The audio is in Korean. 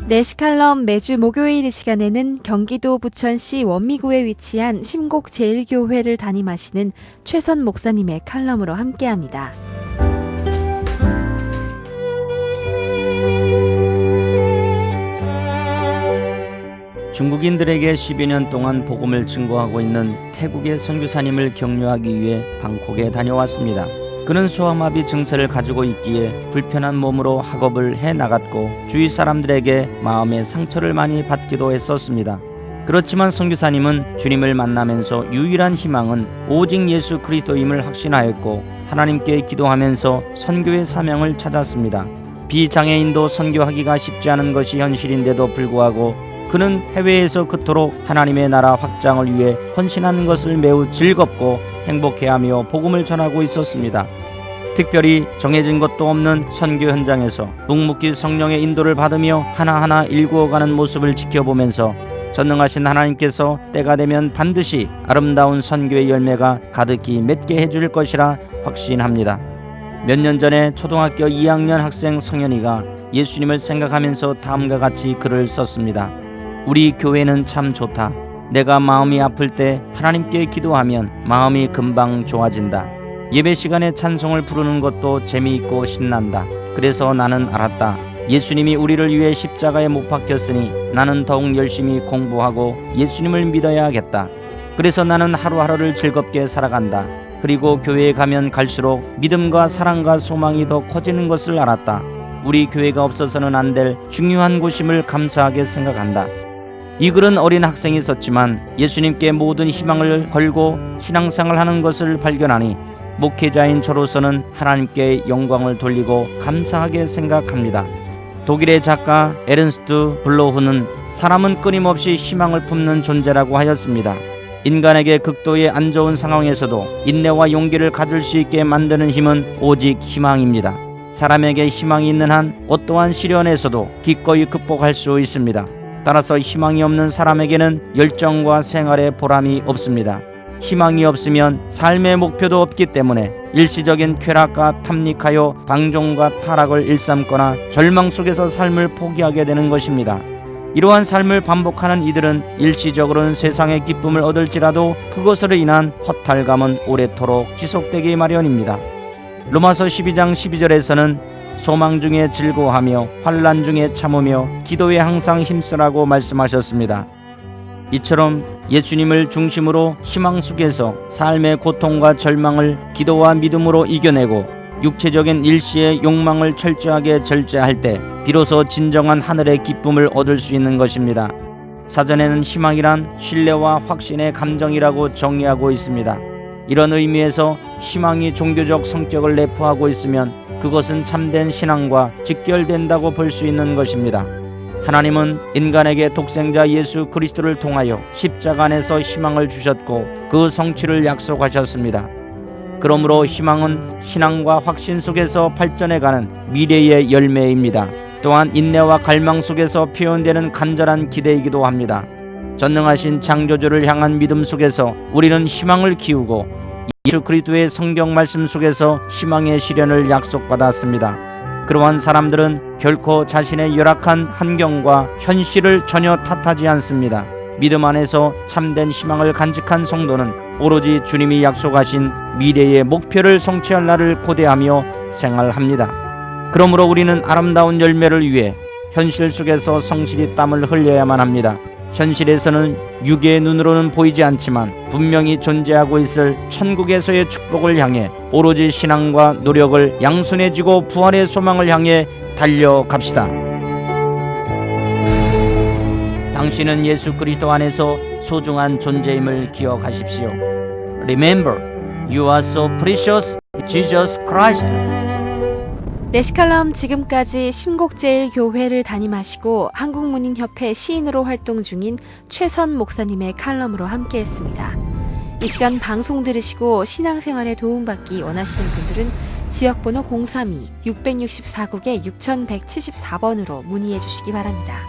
내시칼럼 매주 목요일 이 시간에는 경기도 부천시 원미구에 위치한 심곡제일교회를 담임하시는 최선 목사님의 칼럼으로 함께합니다. 중국인들에게 10여 년 동안 복음을 증거하고 있는 태국의 선교사님을 격려하기 위해 방콕에 다녀왔습니다. 그는 소아마비 증세를 가지고 있기에 불편한 몸으로 학업을 해나갔고 주위 사람들에게 마음의 상처를 많이 받기도 했었습니다. 그렇지만 선교사님은 주님을 만나면서 유일한 희망은 오직 예수 그리스도임을 확신하였고 하나님께 기도하면서 선교의 사명을 찾았습니다. 비장애인도 선교하기가 쉽지 않은 것이 현실인데도 불구하고 그는 해외에서 그토록 하나님의 나라 확장을 위해 헌신하는 것을 매우 즐겁고 행복해하며 복음을 전하고 있었습니다. 특별히 정해진 것도 없는 선교 현장에서 묵묵히 성령의 인도를 받으며 하나하나 일구어가는 모습을 지켜보면서 전능하신 하나님께서 때가 되면 반드시 아름다운 선교의 열매가 가득히 맺게 해줄 것이라 확신합니다. 몇 년 전에 초등학교 2학년 학생 성현이가 예수님을 생각하면서 다음과 같이 글을 썼습니다. 우리 교회는 참 좋다. 내가 마음이 아플 때 하나님께 기도하면 마음이 금방 좋아진다. 예배 시간에 찬송을 부르는 것도 재미있고 신난다. 그래서 나는 알았다. 예수님이 우리를 위해 십자가에 못 박혔으니 나는 더욱 열심히 공부하고 예수님을 믿어야겠다. 그래서 나는 하루하루를 즐겁게 살아간다. 그리고 교회에 가면 갈수록 믿음과 사랑과 소망이 더 커지는 것을 알았다. 우리 교회가 없어서는 안 될 중요한 곳임을 감사하게 생각한다. 이 글은 어린 학생이 썼지만 예수님께 모든 희망을 걸고 신앙생활하는 것을 발견하니 목회자인 저로서는 하나님께 영광을 돌리고 감사하게 생각합니다. 독일의 작가 에른스트 블로흐는 사람은 끊임없이 희망을 품는 존재라고 하였습니다. 인간에게 극도의 안 좋은 상황에서도 인내와 용기를 가질 수 있게 만드는 힘은 오직 희망입니다. 사람에게 희망이 있는 한 어떠한 시련에서도 기꺼이 극복할 수 있습니다. 따라서 희망이 없는 사람에게는 열정과 생활에 보람이 없습니다. 희망이 없으면 삶의 목표도 없기 때문에 일시적인 쾌락과 탐닉하여 방종과 타락을 일삼거나 절망 속에서 삶을 포기하게 되는 것입니다. 이러한 삶을 반복하는 이들은 일시적으로는 세상의 기쁨을 얻을지라도 그것으로 인한 허탈감은 오래도록 지속되기 마련입니다. 로마서 12장 12절에서는 소망 중에 즐거워하며 환난 중에 참으며 기도에 항상 힘쓰라고 말씀하셨습니다. 이처럼 예수님을 중심으로 희망 속에서 삶의 고통과 절망을 기도와 믿음으로 이겨내고 육체적인 일시의 욕망을 철저하게 절제할 때 비로소 진정한 하늘의 기쁨을 얻을 수 있는 것입니다. 사전에는 희망이란 신뢰와 확신의 감정이라고 정의하고 있습니다. 이런 의미에서 희망이 종교적 성격을 내포하고 있으면 그것은 참된 신앙과 직결된다고 볼 수 있는 것입니다. 하나님은 인간에게 독생자 예수 그리스도를 통하여 십자가 안에서 희망을 주셨고 그 성취를 약속하셨습니다. 그러므로 희망은 신앙과 확신 속에서 발전해가는 미래의 열매입니다. 또한 인내와 갈망 속에서 표현되는 간절한 기대이기도 합니다. 전능하신 창조주를 향한 믿음 속에서 우리는 희망을 키우고 예수 그리스도의 성경 말씀 속에서 희망의 실현을 약속받았습니다. 그러한 사람들은 결코 자신의 열악한 환경과 현실을 전혀 탓하지 않습니다. 믿음 안에서 참된 희망을 간직한 성도는 오로지 주님이 약속하신 미래의 목표를 성취할 날을 고대하며 생활합니다. 그러므로 우리는 아름다운 열매를 위해 현실 속에서 성실히 땀을 흘려야만 합니다. 현실에서는 육의 눈으로는 보이지 않지만 분명히 존재하고 있을 천국에서의 축복을 향해 오로지 신앙과 노력을 양손에 쥐고 부활의 소망을 향해 달려갑시다. 당신은 예수 그리스도 안에서 소중한 존재임을 기억하십시오. Remember, you are so precious, Jesus Christ. 내시칼럼 지금까지 심곡제일교회를 담임하시고 한국문인협회 시인으로 활동 중인 최선 목사님의 칼럼으로 함께했습니다. 이 시간 방송 들으시고 신앙생활에 도움받기 원하시는 분들은 지역번호 032-664국에 6174번으로 문의해 주시기 바랍니다.